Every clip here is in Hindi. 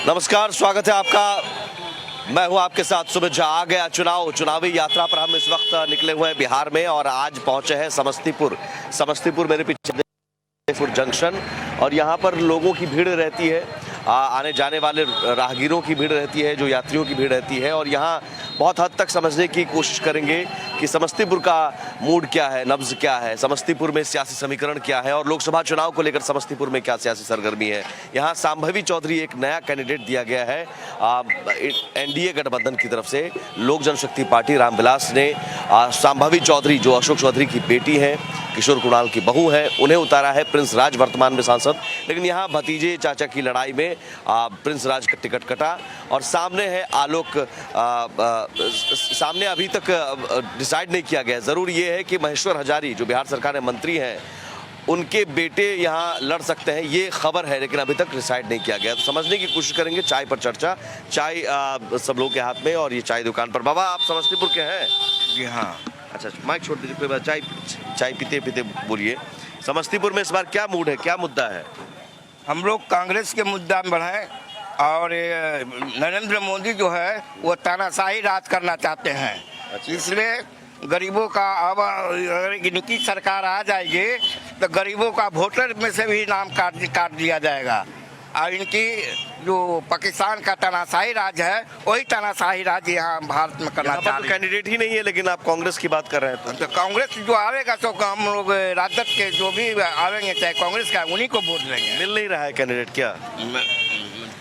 नमस्कार, स्वागत है आपका। मैं हूं आपके साथ सुमित झा। आ गया चुनावी यात्रा पर हम इस वक्त निकले हुए हैं बिहार में और आज पहुंचे हैं समस्तीपुर मेरे पीछे जंक्शन। और यहां पर लोगों की भीड़ रहती है, आने जाने वाले राहगीरों की भीड़ रहती है, जो यात्रियों की भीड़ रहती है। और यहाँ बहुत हद तक समझने की कोशिश करेंगे कि समस्तीपुर का मूड क्या है, नब्ज क्या है, समस्तीपुर में सियासी समीकरण क्या है और लोकसभा चुनाव को लेकर समस्तीपुर में क्या सियासी सरगर्मी है। यहाँ सांभवी चौधरी एक नया कैंडिडेट दिया गया है एनडीए गठबंधन की तरफ से। लोक जनशक्ति पार्टी रामविलास ने सांभवी चौधरी, जो अशोक चौधरी की बेटी है, किशोर कुणाल की बहू है, उन्हें उतारा है। प्रिंस राज वर्तमान में सांसद, लेकिन यहाँ भतीजे चाचा की लड़ाई में प्रिंस राज का टिकट कटा। और सामने है आलोक, सामने अभी तक डिसाइड नहीं किया गया। जरूर ये है कि महेश्वर हजारी, जो बिहार सरकार में मंत्री हैं, उनके बेटे यहाँ लड़ सकते हैं, ये खबर है, लेकिन अभी तक डिसाइड नहीं किया गया। तो समझने की कोशिश करेंगे। चाय पर चर्चा, चाय सब लोगों के हाथ में और ये चाय दुकान पर। बाबा, आप समस्तीपुर के हैं? जी हाँ। अच्छा, माइक छोड़ दीजिए, कोई बात। चाय पीते पीते बोलिए। समस्तीपुर में इस बार क्या मूड है, क्या मुद्दा है? हम लोग कांग्रेस के मुद्दा में बढ़े और नरेंद्र मोदी जो है वो तानाशाही राज करना चाहते हैं। अच्छा। इसलिए गरीबों का, अब अगर इनकी सरकार आ जाएगी तो गरीबों का वोटर में से भी नाम काट दिया जाएगा। और इनकी जो पाकिस्तान का तानाशाही राज है, वही तानाशाही राज यहाँ भारत में करना चाहते हैं। कैंडिडेट ही नहीं है, लेकिन आप कांग्रेस की बात कर रहे हैं तो कांग्रेस जो आवेगा तो हम लोग राजद के जो भी आवेंगे, चाहे कांग्रेस का, उन्हीं को वोट देंगे। मिल नहीं रहा है कैंडिडेट क्या?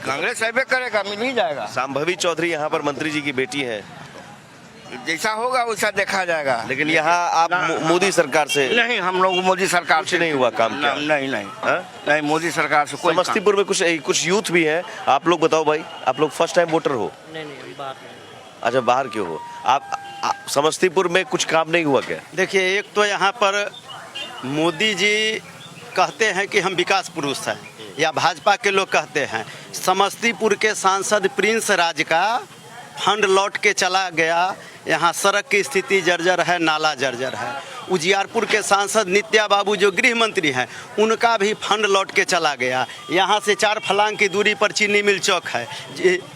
कांग्रेस ऐसे करेगा, मिल ही जाएगा। सांभवी चौधरी यहाँ पर मंत्री जी की बेटी है, जैसा होगा वैसा देखा जाएगा। लेकिन यहाँ आप मोदी सरकार से नहीं, हम लोग मोदी सरकार से नहीं हुआ काम क्या? नहीं, मोदी सरकार से कोई। समस्तीपुर में कुछ यूथ भी है। आप लोग बताओ भाई, आप लोग फर्स्ट टाइम वोटर हो? नहीं, बाहर नहीं। अच्छा, बाहर क्यों हो आप? समस्तीपुर में कुछ काम नहीं हुआ क्या? देखिए, एक तो यहाँ पर मोदी जी कहते हैं कि हम विकास पुरुष हैं, या भाजपा के लोग कहते हैं। समस्तीपुर के सांसद प्रिंस राज का फंड लौट के चला गया। यहाँ सड़क की स्थिति जर्जर है, नाला जर्जर है। उजियारपुर के सांसद नित्या बाबू, जो गृह मंत्री हैं, उनका भी फंड लौट के चला गया। यहाँ से 4 फलांग की दूरी पर चीनी मिल चौक है,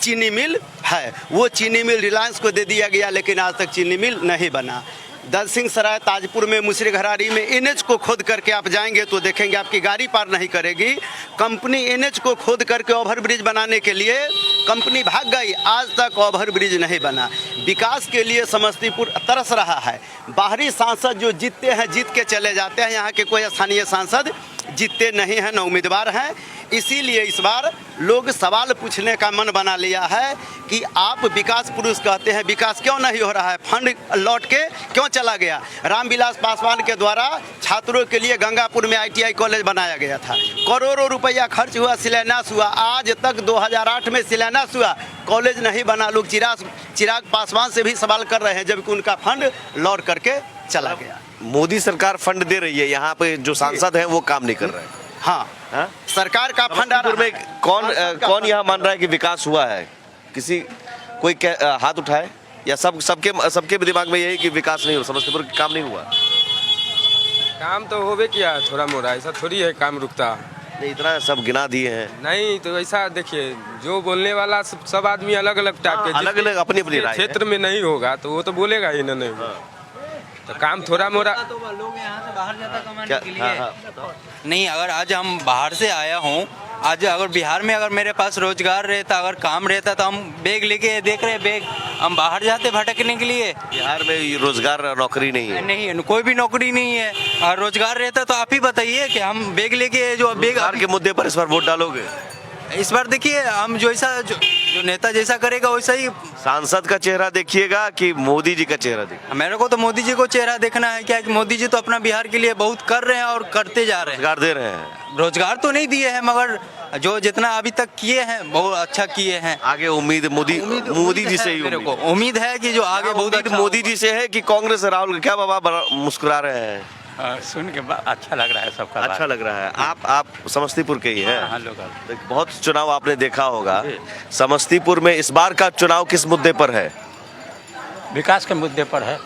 चीनी मिल है, वो चीनी मिल रिलायंस को दे दिया गया, लेकिन आज तक चीनी मिल नहीं बना। दलसिंह सराय, ताजपुर में, मुसरी घरारी में एनएच को खोद करके आप जाएंगे तो देखेंगे आपकी गाड़ी पार नहीं करेगी। कंपनी एनएच को खोद करके ओवरब्रिज बनाने के लिए कंपनी भाग गई, आज तक ओवरब्रिज नहीं बना। विकास के लिए समस्तीपुर तरस रहा है। बाहरी सांसद जो जीतते हैं, जीत के चले जाते हैं। यहाँ के कोई स्थानीय सांसद जीतते नहीं हैं, न उम्मीदवार हैं। इसीलिए इस बार लोग सवाल पूछने का मन बना लिया है कि आप विकास पुरुष कहते हैं, विकास क्यों नहीं हो रहा है? फंड लौट के क्यों चला गया? रामविलास पासवान के द्वारा छात्रों के लिए गंगापुर में ITI कॉलेज बनाया गया था, करोड़ों रुपया खर्च हुआ, शिलान्यास हुआ। आज तक 2008 में शिलान्यास हुआ, कॉलेज नहीं बना। लोग चिराग पासवान से भी सवाल कर रहे हैं, जबकि उनका फंड लौट करके चला गया। मोदी सरकार फंड दे रही है, यहाँ पे जो सांसद हैं वो काम नहीं कर रहे हैं। हाँ, सरकार का फंड में कौन यहाँ मान रहा है कि विकास हुआ है? कोई हाथ उठाए? या सबके दिमाग में यही कि विकास नहीं हो, समस्तीपुर काम नहीं हुआ? काम तो होवे किया, थोड़ा मोड़ा, ऐसा थोड़ी है काम रुकता नहीं। इतना सब गिना दिए हैं। नहीं तो ऐसा देखिए, जो बोलने वाला सब आदमी अलग अलग टाइप के, अलग अलग अपनी राय क्षेत्र में नहीं होगा तो वो तो बोलेगा ही ना, नहीं होगा तो काम थोड़ा मोड़ा। तो लोग यहाँ से बाहर जाता कमाने के लिए। हाँ। नहीं, अगर आज हम बाहर से आया हूँ, आज अगर बिहार में अगर मेरे पास रोजगार रहता, अगर काम रहता, तो हम बैग लेके देख रहे बैग, हम बाहर जाते भटकने के लिए। बिहार में रोजगार, नौकरी नहीं है। नहीं, कोई भी नौकरी नहीं है। और रोजगार रहता तो आप ही बताइए कि हम बैग लेके, जो बैग के मुद्दे पर इस बार वोट डालोगे? इस बार देखिए, हम जो नेता जैसा करेगा वैसा ही। सांसद का चेहरा देखिएगा कि मोदी जी का चेहरा देखिए? मेरे को तो मोदी जी को चेहरा देखना है। क्या कि मोदी जी तो अपना बिहार के लिए बहुत कर रहे हैं और करते जा रहे हैं। रोजगार दे रहे हैं? रोजगार तो नहीं दिए हैं, मगर जो जितना अभी तक किए हैं बहुत अच्छा किए हैं। आगे उम्मीद मोदी जी से ही मेरे को उम्मीद है कि जो आगे बहुत अच्छा मोदी जी से है कि कांग्रेस? राहुल क्या बाबा मुस्कुरा रहे हैं? सुन के अच्छा लग रहा है, सबका अच्छा लग रहा है। आप समस्तीपुर के ही हैं? हाँ, लोकल। बहुत चुनाव आपने देखा होगा। समस्तीपुर में इस बार का चुनाव किस मुद्दे पर है? विकास के मुद्दे पर है।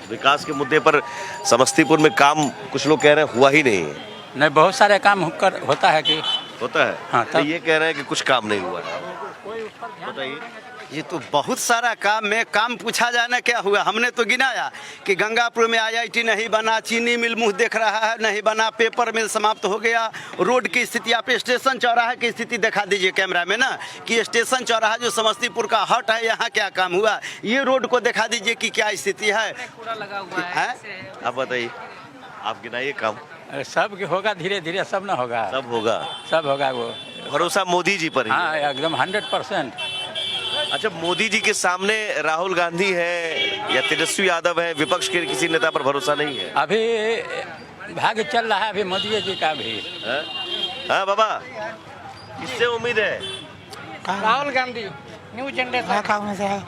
विकास के मुद्दे पर समस्तीपुर में काम कुछ लोग कह रहे हैं हुआ ही नहीं है। नहीं, बहुत सारे काम होता है कि होता है। हाँ, तो ये कह रहे हैं कि कुछ काम नहीं हुआ है। बताइए। ये तो बहुत सारा काम पूछा जाए ना क्या हुआ। हमने तो गिनाया कि गंगापुर में IIT नहीं बना, चीनी मिल मुंह देख रहा है, नहीं बना, पेपर मिल समाप्त हो गया। रोड की स्थिति, आप स्टेशन चौराहा की स्थिति दिखा दीजिए कैमरा में ना, कि स्टेशन चौराहा जो समस्तीपुर का हट है, यहाँ क्या काम हुआ। ये रोड को दिखा दीजिए कि क्या स्थिति है। आप बताइए, आप गिनाइए काम। अरे सब होगा, धीरे धीरे सब ना होगा, सब होगा, सब होगा। वो भरोसा मोदी जी पर ही है। हाँ एकदम 100%। अच्छा, मोदी जी के सामने राहुल गांधी है या तेजस्वी यादव है, विपक्ष के किसी नेता पर भरोसा नहीं है? अभी भाग्य चल रहा है अभी मोदी जी का भी। हाँ बाबा, किससे उम्मीद है? राहुल गांधी न्यू जनरेशन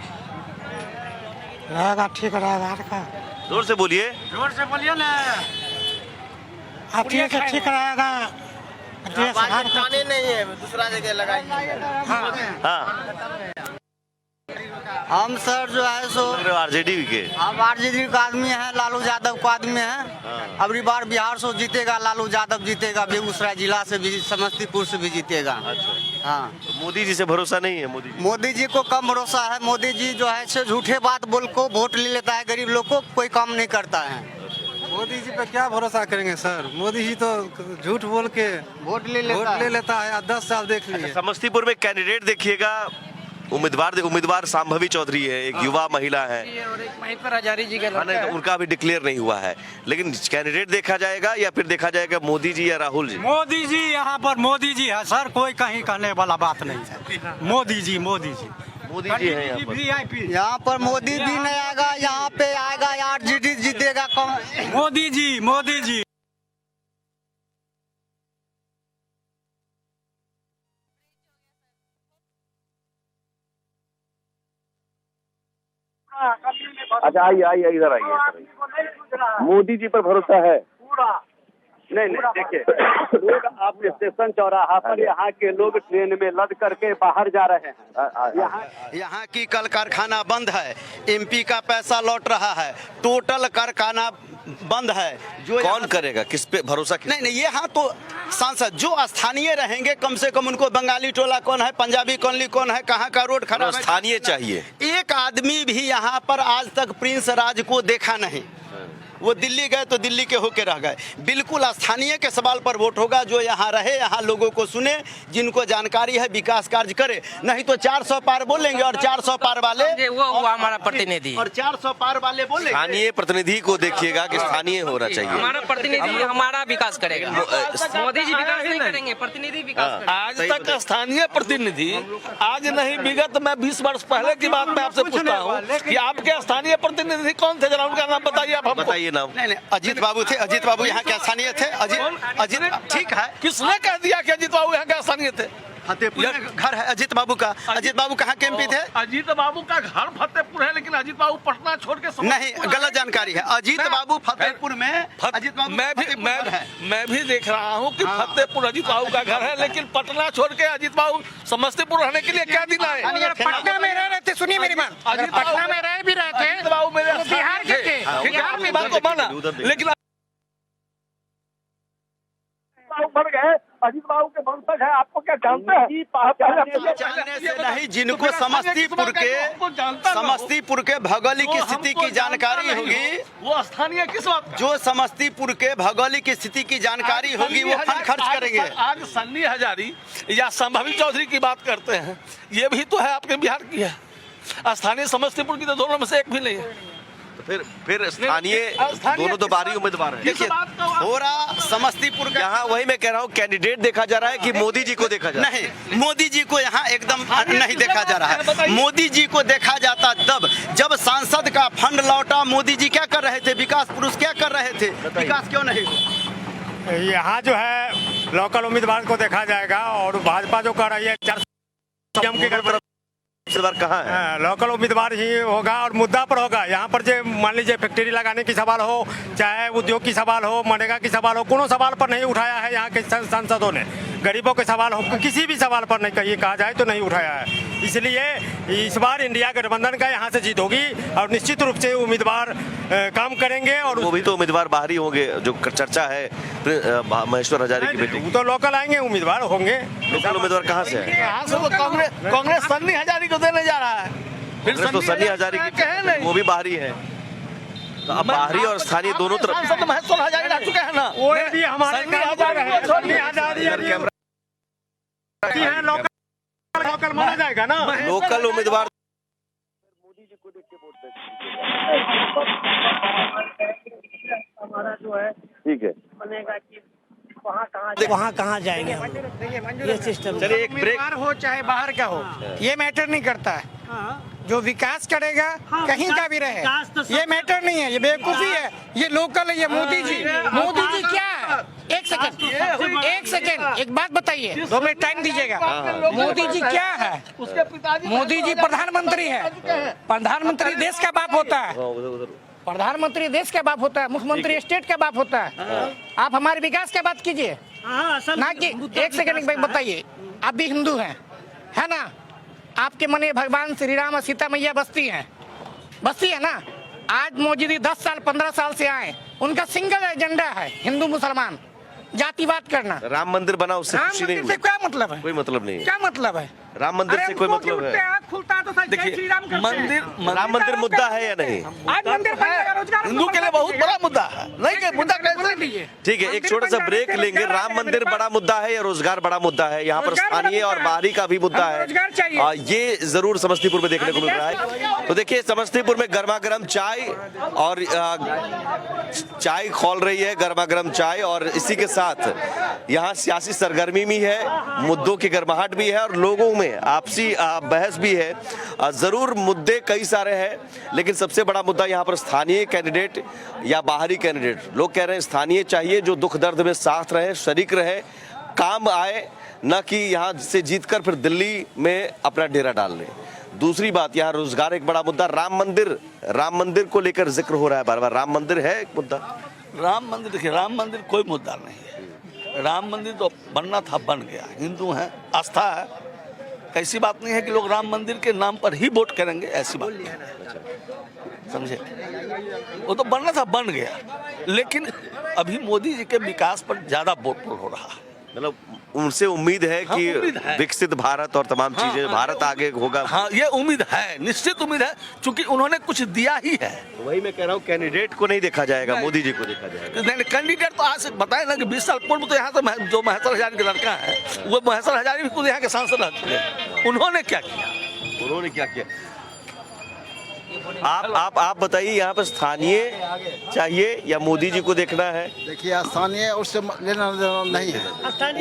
रहेगा, ठीक रहेगा का। जोर से बोलिए। जोर से बोलिए ना। ठीक है, ठीक रहेगा। नहीं है, दूसरा जगह लगाइए। हाँ, हम सर जो है सो RJD के, हम RJD का आदमी है, लालू यादव का आदमी है। अबरी बार बिहार से जीतेगा, लालू यादव जीतेगा, बेगूसराय जिला से भी, समस्तीपुर से भी जीतेगा। हाँ, तो मोदी जी से भरोसा नहीं है? मोदी जी को कम भरोसा है। मोदी जी जो है सो झूठे बात बोल को वोट ले लेता है, गरीब लोग को कोई काम नहीं करता है। मोदी जी पे क्या भरोसा करेंगे सर? मोदी जी तो झूठ बोल के वोट ले लेता है। 10 साल देख लीजिए। समस्तीपुर में कैंडिडेट देखिएगा, उम्मीदवार सांभवी चौधरी है, एक युवा महिला है, और एक महिपर हजारी जी का नहीं, तो उनका अभी डिक्लेयर नहीं हुआ है। लेकिन कैंडिडेट देखा जाएगा या फिर देखा जाएगा मोदी जी या राहुल जी? मोदी जी, यहाँ पर मोदी जी है सर, कोई कहीं कहने वाला बात नहीं है। मोदी जी मोदी जी है यहाँ पर। यहाँ पर मोदी भी नहीं आएगा, यहाँ पे आएगा RJD जीतेगा। मोदी जी। अच्छा आइए इधर आइए। मोदी जी पर भरोसा है? नहीं देखिए, लोग आप स्टेशन चौराहा पर यहाँ के लोग ट्रेन में लद करके बाहर जा रहे हैं। यहाँ की कल कारखाना बंद है, MP का पैसा लौट रहा है, टोटल कारखाना बंद है। जो कौन करेगा, किस पे भरोसा? नहीं, ये हाँ तो सांसद जो स्थानीय रहेंगे, कम से कम उनको बंगाली टोला कौन है, पंजाबी कॉलोनी कौन है, कहाँ का रोड खराब है, स्थानीय चाहिए। एक आदमी भी यहाँ पर आज तक प्रिंस राज को देखा नहीं। वो दिल्ली गए तो दिल्ली के होके रह गए। बिल्कुल स्थानीय के सवाल पर वोट होगा, जो यहाँ रहे, यहाँ लोगों को सुने, जिनको जानकारी है, विकास कार्य करे। नहीं तो 400 पार बोलेंगे और 400 पार वाले वो हमारा प्रतिनिधि, और 400 पार वाले बोलेंगे। स्थानीय प्रतिनिधि को देखिए कि स्थानीय होना चाहिए। हमारा प्रतिनिधि हमारा विकास करेगा। मोदी जी विकास नहीं करेंगे, प्रतिनिधि विकास। आज तक स्थानीय प्रतिनिधि, आज नहीं विगत में 20 वर्ष पहले की बात मैं आपसे पूछता हूँ कि आपके स्थानीय प्रतिनिधि कौन थे, जरा उनका नाम बताइए। आप हमको बताइए नाम। नहीं, अजीत बाबू थे। अजीत बाबू यहाँ के स्थानीय थे। अजीत ठीक है। किसने कह दिया कि अजीत बाबू यहाँ के स्थानीय थे? फतेहपुर में घर है अजीत बाबू का। अजीत बाबू कहाँ के MP थे? अजीत बाबू का घर फतेहपुर है, लेकिन अजीत बाबू पटना छोड़ के नहीं, गलत जानकारी है। अजीत बाबू फतेहपुर में, अजीत बाबू मैं भी देख रहा हूँ कि फतेहपुर अजीत बाबू का घर है, लेकिन पटना छोड़ के अजीत बाबू समस्तीपुर रहने के लिए क्या दिन आए? पटना में रह रहे थे, सुनिए मेरी बात, पटना में रह भी रहे थे, अजीत बाबू मेरे बिहार के थे, बिहार में बात को माना, लेकिन बढ़ गए। अजीत बाबू के वंशज है, आपको क्या जानते हैं? जानने से नहीं, जिनको समस्तीपुर के भौगोलिक स्थिति की जानकारी होगी, वो स्थानीय किस बात? जो समस्तीपुर के भौगोलिक स्थिति की जानकारी होगी, वो फंड खर्च करेंगे। आज सन्नी हजारी या संभावी चौधरी की बात करते हैं, ये भी तो है आपके बिहार की है। स्थानीय समस्तीपुर की तो दोनों में से एक भी नहीं है। फिर स्थानीय दोनों तो बाहरी उम्मीदवार हैं। देखिए, हो रहा समस्तीपुर का, यहाँ वही मैं कह रहा हूँ, कैंडिडेट देखा जा रहा है कि मोदी जी को देखा जा रहा है? नहीं, मोदी जी को यहाँ एकदम नहीं देखा जा रहा है। मोदी जी को देखा जाता तब जब सांसद का फंड लौटा। मोदी जी क्या कर रहे थे? विकास पुरुष क्या कर रहे थे? विकास क्यों नहीं? यहाँ जो है लोकल उम्मीदवार को देखा जाएगा, और भाजपा जो कर रही है 400 के घर पर कहाँ है? लोकल उम्मीदवार ही होगा और मुद्दा पर होगा। यहाँ पर जो मान लीजिए फैक्ट्री लगाने की सवाल हो, चाहे उद्योग की सवाल हो, मनरेगा की सवाल हो, कोनो सवाल पर नहीं उठाया है यहाँ के सांसदों ने। गरीबों के सवाल हो, किसी भी सवाल पर नहीं कहा जाए तो नहीं उठाया है। इसलिए इस बार इंडिया गठबंधन का यहाँ से जीत होगी और निश्चित रूप से उम्मीदवार काम करेंगे। और वो भी तो उम्मीदवार बाहरी होंगे, जो चर्चा है महेश्वर हजारी की बेटी। वो तो लोकल आएंगे उम्मीदवार होंगे। लोकल उम्मीदवार कहाँ से है? यहाँ से तो कांग्रेस सन्नी हजारी को देने जा रहा है। कांग्रेस तो सन्नी हजारी की, वो भी बाहरी है। तो अब बाहरी और स्थानीय दोनों तरफ सांसद महेश्वर हजारी रह चुके हैं ना, वो यदि हमारे लोकल माना जाएगा ना, लोकल उम्मीदवार। मोदी जी को देख के वोट दें। हमारा जो है ठीक है बनेगा कि वहाँ कहाँ जाएंगे ये सिस्टम। चलिए एक ब्रेक। हो चाहे बाहर का हो, ये मैटर नहीं करता है। जो विकास करेगा कहीं का भी रहे, ये मैटर नहीं है, ये बेवकूफी है। ये लोकल है, ये मोदी जी क्या है? एक सेकंड एक बात बताइए, 2 मिनट टाइम दीजिएगा। मोदी जी क्या है? मोदी जी प्रधानमंत्री है। प्रधानमंत्री देश का बाप होता है, प्रधानमंत्री देश का बाप होता है, मुख्यमंत्री स्टेट का बाप होता है। आप हमारे विकास की बात कीजिए ना कि एक सेकंड बताइए। आप भी हिंदू हैं, है ना? आपके मन में भगवान श्री राम और सीता मैया बसती है ना? आज मोदी जी 10 साल 15 साल से आए, उनका सिंगल एजेंडा है हिंदू मुसलमान जातिवाद करना। राम मंदिर बना, उससे खुशी नहीं से क्या मतलब है? कोई मतलब नहीं है। क्या मतलब है? राम मंदिर से कोई मतलब है? देखिए राम मंदिर मुद्दा है या नहीं? आज मंदिर हिंदू के लिए बहुत बड़ा मुद्दा है। नहीं कि मुद्दा कैसे लीजिए। ठीक है, एक छोटा सा ब्रेक लेंगे। राम मंदिर बड़ा मुद्दा है या रोजगार बड़ा मुद्दा है? यहाँ पर स्थानीय और बाहरी का भी मुद्दा है। ये जरूर समस्तीपुर में देखने को मिल रहा है। तो देखिए, समस्तीपुर में गर्मा गर्म चाय और चाय खौल रही है, गर्मा गर्म चाय, और इसी के साथ यहाँ सियासी सरगर्मी भी है, मुद्दों की गर्माहट भी है और लोगों में आपसी बहस भी है। जरूर मुद्दे कई सारे हैं, लेकिन सबसे बड़ा मुद्दा यहाँ पर स्थानीय कैंडिडेट या बाहरी कैंडिडेट। लोग कह रहे हैं स्थानीय चाहिए, जो दुख दर्द में साथ रहे, शरीक रहे, काम आए, न कि यहाँ से जीतकर फिर दिल्ली में अपना डेरा डाल ले। दूसरी बात, यहाँ रोजगार एक बड़ा मुद्दा। राम मंदिर को लेकर जिक्र हो रहा है बार बार। राम मंदिर है एक मुद्दा? राम मंदिर, देखिए राम मंदिर कोई मुद्दा नहीं है। राम मंदिर तो बनना था, बन गया। हिंदू हैं, आस्था है। ऐसी बात नहीं है कि लोग राम मंदिर के नाम पर ही वोट करेंगे, ऐसी बात नहीं है, समझे? वो तो बनना था, बन गया। लेकिन अभी मोदी जी के विकास पर ज्यादा वोट हो रहा है। मतलब उनसे उम्मीद है कि विकसित भारत और तमाम चीजें, भारत आगे होगा। हाँ, ये उम्मीद है, निश्चित उम्मीद है, क्योंकि उन्होंने कुछ दिया ही है। वही मैं कह रहा हूँ, कैंडिडेट को नहीं देखा जाएगा, मोदी जी को देखा जाएगा। कैंडिडेट तो आज से बताए ना कि 20 साल पूर्व तो यहाँ से जो महेश्वर हजारी का लड़का है, वो महेश्वर हजारी भी खुद यहाँ के सांसद रह चुके हैं। उन्होंने क्या किया? आप बताइए, यहाँ पर स्थानीय चाहिए या मोदी जी को देखना है? देखिए, स्थानीय उससे लेना देना नहीं है,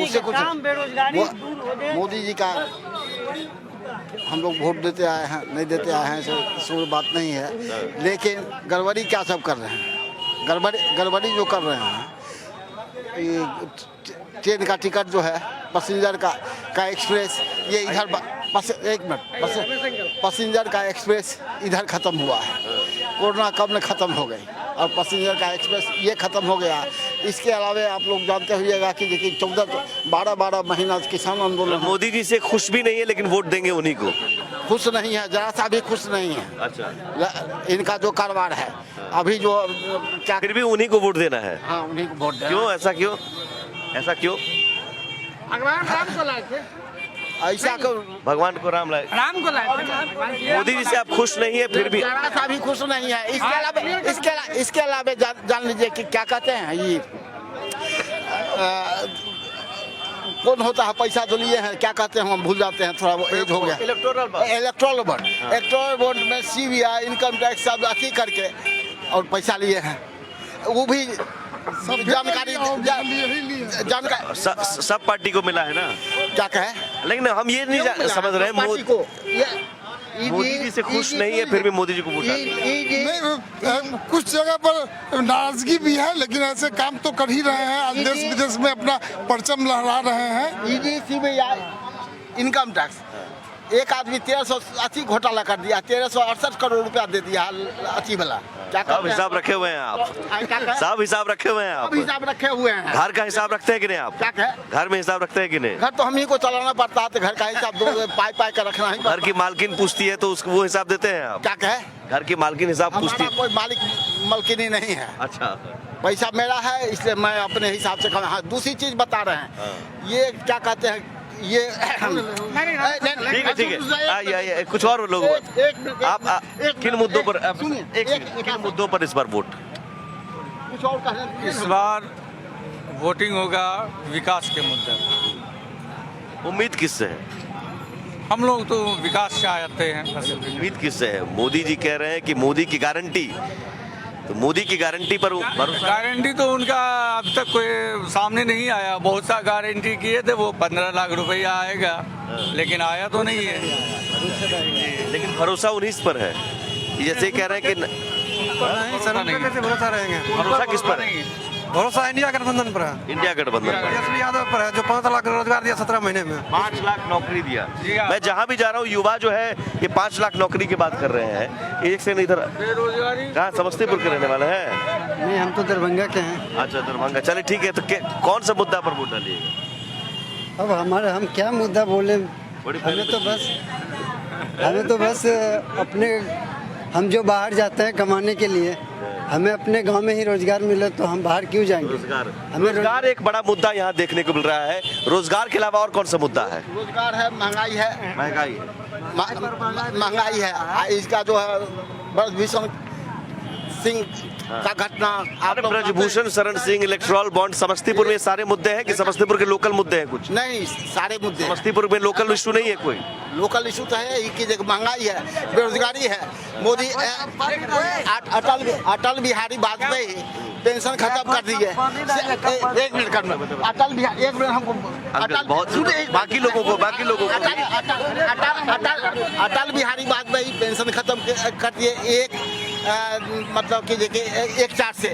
उससे कुछ मोदी जी का हम लोग वोट देते आए हैं, नहीं देते आए हैं, इसमें बात नहीं है। लेकिन गड़बड़ी क्या सब कर रहे हैं, गड़बड़ी जो कर रहे हैं, ट्रेन का टिकट जो है, पैसेंजर का एक्सप्रेस, ये इधर एक मिनट, पैसेंजर का एक्सप्रेस इधर ख़त्म हुआ है। कोरोना कब में ख़त्म हो गई और पैसेंजर का एक्सप्रेस ये ख़त्म हो गया। इसके अलावा आप लोग जानते हुएगा कि देखिए 14-12 महीना किसान आंदोलन। मोदी जी से खुश भी नहीं है, लेकिन वोट देंगे उन्हीं को। खुश नहीं है, जरा सा भी खुश नहीं है। अच्छा, इनका जो कारोबार है अभी जो क्या, फिर भी उन्हीं को वोट देना है। हाँ, उन्हीं को वोट देना। क्यों? ऐसा क्यों? भगवान राम को लाए थे, ऐसा भगवान को राम लाए थे। मोदी जी से आप खुश नहीं है, फिर भी जरा सा भी खुश नहीं है। इसके अलावा जान लीजिए कि क्या कहते हैं, ये कौन होता है, पैसा जो लिए हैं, क्या कहते हैं, हम भूल जाते हैं, थोड़ा एज हो गया। इलेक्टोरल बॉन्ड में CBI, इनकम टैक्स सब अथी करके और पैसा लिए हैं। वो भी जानकारी सब पार्टी को मिला है ना, क्या कहे? लेकिन हम ये नहीं समझ रहे मोदी जी से खुश नहीं है, फिर भी मोदी जी को वोट नहीं। कुछ जगह पर नाराजगी भी है, लेकिन ऐसे काम तो कर ही रहे हैं। आज देश विदेश में अपना परचम लहरा रहे हैं। CBI, इनकम टैक्स एक आदमी 1380 घोटाला कर दिया, 1368 करोड़ रुपया दे दिया अच्छी वाला। क्या सब हिसाब रखे हुए हैं आप, सब हिसाब रखे हुए हैं आप, सब हिसाब रखे हुए हैं। घर का हिसाब रखते हैं कि नहीं आप? क्या कहे? घर में हिसाब रखते हैं कि नहीं? घर तो हम ही को चलाना पड़ता है, तो घर का हिसाब दो पाई पाई कर रखना ही। घर की मालकिन पूछती है तो उसको वो हिसाब देते हैं आप? क्या कहे? घर की मालकिन हिसाब पूछती हमारा है? कोई मालिक मलकिनी नहीं है। अच्छा, पैसा मेरा है, इसलिए मैं अपने हिसाब से हाँ, दूसरी चीज बता रहे हैं, ये क्या कहते हैं, ये ठीक है ठीक है, आइए कुछ और लोग आप किन मुद्दों पर किन मुद्दों पर इस बार वोट? कुछ और कहना। इस बार वोटिंग होगा विकास के मुद्दे पर। उम्मीद किससे है? हम लोग तो विकास चाहते हैं। उम्मीद किससे है? मोदी जी कह रहे हैं कि मोदी की गारंटी, तो मोदी की गारंटी पर भरोसा? गारंटी तो उनका अब तक कोई सामने नहीं आया। बहुत सा गारंटी किए थे, वो 15 लाख रुपया आएगा, लेकिन आया तो नहीं है। लेकिन भरोसा उन्हीं पर है, जैसे कह रहे हैं कि नहीं सर, उनका कैसे भरोसा रहेंगे? भरोसा किस पर है? भरोसा इंडिया गठबंधन पर है। इंडिया गठबंधन पर। तेजस्वी यादव पर है, जो 5 लाख रोजगार दिया 17 महीने में, 5 लाख नौकरी दिया। मैं जहाँ भी जा रहा हूँ युवा जो है ये 5 लाख नौकरी की बात कर रहे हैं। एक से नहीं, इधर कहाँ समस्तीपुर के रहने वाले हैं? नहीं हम तो दरभंगा के हैं। अच्छा दरभंगा, चलिए ठीक है। तो कौन सा मुद्दा पर वोट डालिएगा? अब हम क्या मुद्दा बोले, हमें तो बस अपने, हम जो बाहर जाते हैं कमाने के लिए, हमें अपने गांव में ही रोजगार मिले तो हम बाहर क्यों जाएंगे? रोजगार एक बड़ा मुद्दा यहाँ देखने को मिल रहा है। रोजगार के अलावा और कौन सा मुद्दा है? रोजगार है, महंगाई है, महंगाई है। इसका जो है ब्रजभूषण सिंह का घटना, ब्रजभूषण शरण सिंह, इलेक्ट्रल बॉन्ड, समस्तीपुर में सारे मुद्दे हैं कि समस्तीपुर के लोकल मुद्दे हैं? कुछ नहीं, सारे मुद्दे। समस्तीपुर में लोकल इशू नहीं है कोई? लोकल इशू तो है ही कि महंगाई है, बेरोजगारी है। मोदी अटल बिहारी वाजपेयी पेंशन खत्म कर दी है। एक मिनट करना, अटल बिहारी, एक मिनट हमको बहुत बाकी लोगों को अटल बिहारी वाजपेयी पेंशन खत्म कर दिए, एक मतलब कि देखिए 1/4 से।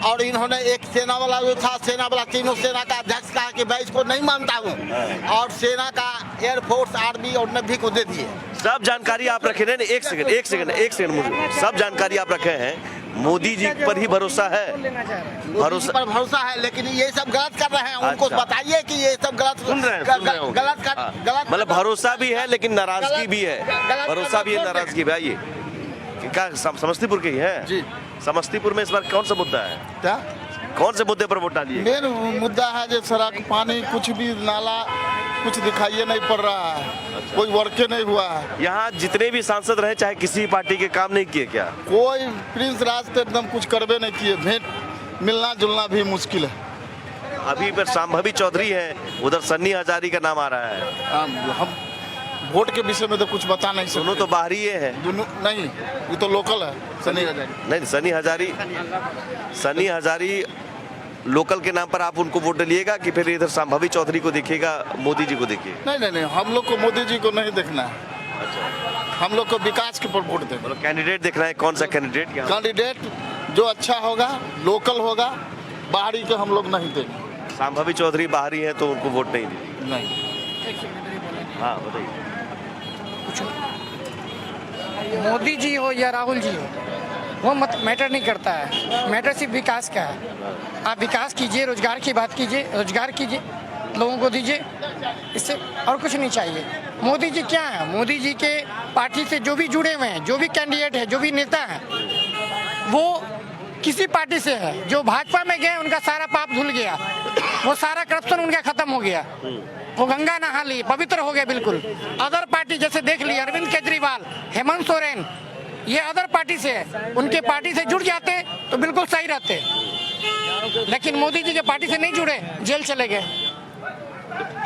और इन्होंने एक सेना वाला जो था, सेना वाला तीनों सेना का अध्यक्ष कहा कि मैं इसको नहीं मानता हूँ, और सेना का एयरफोर्स, आर्मी और नेवी को दे दिए। सब जानकारी आप रखे हैं? एक सेकंड मुझे, सब जानकारी आप रखे हैं। मोदी जी पर ही भरोसा है? भरोसा पर भरोसा है, लेकिन ये सब गलत कर रहे हैं। उनको बताइए कि ये सब गलत सुन रहे हैं, गलत मतलब भरोसा भी है लेकिन नाराजगी भी है। भरोसा भी है, नाराजगी भी। आइए, क्या समस्तीपुर के ही है जी? समस्तीपुर में इस बार कौन सा मुद्दा है? क्या कौन से मुद्दे पर वोट डालिए? मेन मुद्दा है जो सड़क, पानी, कुछ भी नाला कुछ दिखाई नहीं पड़ रहा है। अच्छा। कोई वर्के नहीं हुआ है। यहाँ जितने भी सांसद रहे, चाहे किसी पार्टी के काम नहीं किए क्या? कोई प्रिंस राज तो एकदम कुछ करवे नहीं किए। भेंट मिलना जुलना भी मुश्किल है। अभी पर संभावी चौधरी है, उधर सन्नी हजारी का नाम आ रहा है। हम वोट के विषय में तो कुछ बता नहीं सकते। दोनों तो बाहरी है। दोनों नहीं, ये तो लोकल है। सन्नी हजारी नहीं, सन्नी हजारी लोकल के नाम पर आप उनको वोट डालिएगा कि फिर इधर संभावी चौधरी को देखिएगा, मोदी जी को देखिएगा? नहीं, हम लोग को मोदी जी को नहीं देखना है। अच्छा, हम लोग को विकास के ऊपर वोट देना। कैंडिडेट देखना है, कौन सा कैंडिडेट? कैंडिडेट जो अच्छा होगा, लोकल होगा, बाहरी के हम लोग नहीं देंगे। संभावी चौधरी बाहरी है तो उनको वोट नहीं देंगे? नहीं। हाँ बताइए। मोदी जी हो या राहुल जी हो, वो मैटर नहीं करता है। मैटर सिर्फ विकास का है। आप विकास कीजिए, रोजगार की बात कीजिए, रोजगार कीजिए, लोगों को दीजिए, इससे और कुछ नहीं चाहिए। मोदी जी क्या है? मोदी जी के पार्टी से जो भी जुड़े हुए हैं, जो भी कैंडिडेट है, जो भी नेता है, वो किसी पार्टी से है। जो भाजपा में गए उनका सारा पाप धुल गया, वो सारा करप्शन उनका खत्म हो गया, वो गंगा नहा ली, पवित्र हो गए बिल्कुल। अदर पार्टी जैसे देख ली, अरविंद केजरीवाल, हेमंत सोरेन, ये अदर पार्टी से है। उनके पार्टी से जुड़ जाते तो बिल्कुल सही रहते, लेकिन मोदी जी के पार्टी से नहीं जुड़े, जेल चले गए।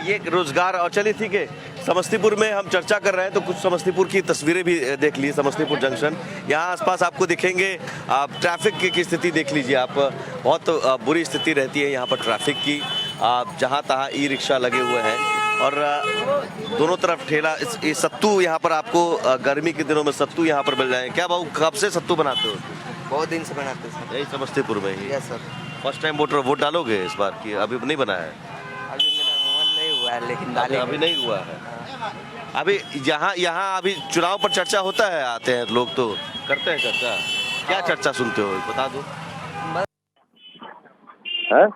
ये रोजगार। और चलिए ठीक है, समस्तीपुर में हम चर्चा कर रहे हैं तो कुछ समस्तीपुर की तस्वीरें भी देख लीजिए। समस्तीपुर जंक्शन, यहाँ आसपास आपको दिखेंगे। आप ट्रैफिक की स्थिति देख लीजिए। आप बहुत बुरी स्थिति रहती है यहाँ पर ट्रैफिक की। आप जहाँ तहाँ ई रिक्शा लगे हुए हैं और दोनों तरफ ठेला। ये सत्तू यहाँ पर आपको गर्मी के दिनों में सत्तू यहाँ पर मिल जाए। क्या भाऊ, कब से सत्तू बनाते हो? बहुत दिन से बनाते हैं। यही समस्तीपुर में ही? Yes sir. First time vote डालोगे इस बार की? अभी नहीं बना है? अभी मेरा मन नहीं हुआ है, लेकिन अभी नहीं हुआ है। अभी यहाँ अभी चुनाव पर चर्चा होता है, आते हैं लोग तो करते हैं चर्चा। क्या चर्चा सुनते हो, बता दो। हैं?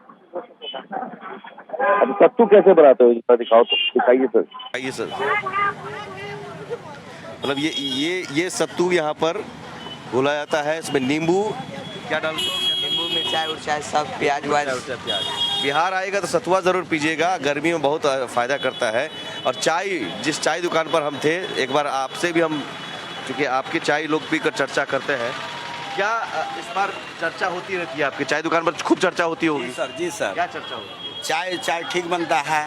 अब सत्तू कैसे बनाते हो, जरा दिखाओ तो, दिखाइए सर। आइए सर। मतलब ये सत्तू यहाँ पर घोला जाता है, इसमें नींबू क्या डालते हो? नींबू मिर्चाई उर्चाई सब प्याज व्याज। बिहार आएगा तो सतुआ ज़रूर पीजिएगा, गर्मी में बहुत फ़ायदा करता है। और चाय, जिस चाय दुकान पर हम थे, एक बार आपसे भी हम, क्योंकि आपके चाय लोग पीकर चर्चा करते हैं, क्या इस बार चर्चा होती रहती है आपकी चाय दुकान पर? खूब चर्चा होती होगी सर। जी सर। क्या चर्चा होती है? चाय ठीक बनता है।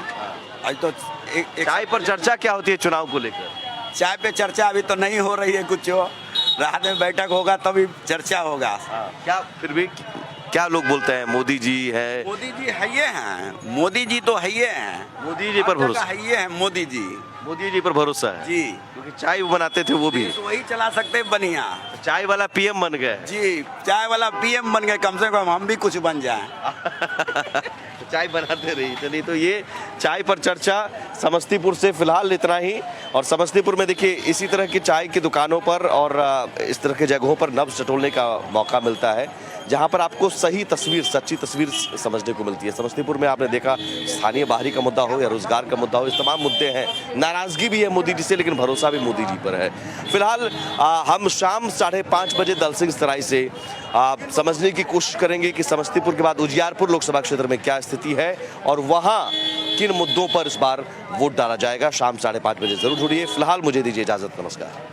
आज तो चाय पर चर्चा क्या होती है चुनाव को लेकर? चाय पे चर्चा अभी तो नहीं हो रही है, कुछ रात में बैठक होगा तभी चर्चा होगा। क्या फिर भी क्या लोग बोलते हैं? मोदी जी है, मोदी जी है ये हैं, मोदी जी तो है ये हैं, मोदी जी पर भरोसा है ये हैं मोदी जी। मोदी जी पर भरोसा है जी, क्योंकि चाय वो बनाते थे, वो भी तो वही चला सकते बढ़िया। चाय वाला पीएम बन गए। जी, चाय वाला पीएम बन गए, कम से कम हम भी कुछ बन जाएं। चाय बनाते रही। चलिए, तो ये चाय पर चर्चा समस्तीपुर से फिलहाल इतना ही। और समस्तीपुर में देखिए इसी तरह की चाय की दुकानों पर और इस तरह के जगहों पर नब्ज टटोलने का मौका मिलता है, जहां पर आपको सही तस्वीर, सच्ची तस्वीर समझने को मिलती है। समस्तीपुर में आपने देखा, स्थानीय बाहरी का मुद्दा हो या रोजगार का मुद्दा हो, इस तमाम मुद्दे हैं। नाराजगी भी है मोदी जी से, लेकिन भरोसा भी मोदी जी पर है। फिलहाल हम शाम 5:30 बजे दलसिंह सराय से समझने की कोशिश करेंगे कि समस्तीपुर के बाद उजियारपुर लोकसभा क्षेत्र में क्या स्थिति है और वहां किन मुद्दों पर इस बार वोट डाला जाएगा। शाम 5:30 बजे जरूर जुड़िए। फिलहाल मुझे दीजिए इजाजत, नमस्कार।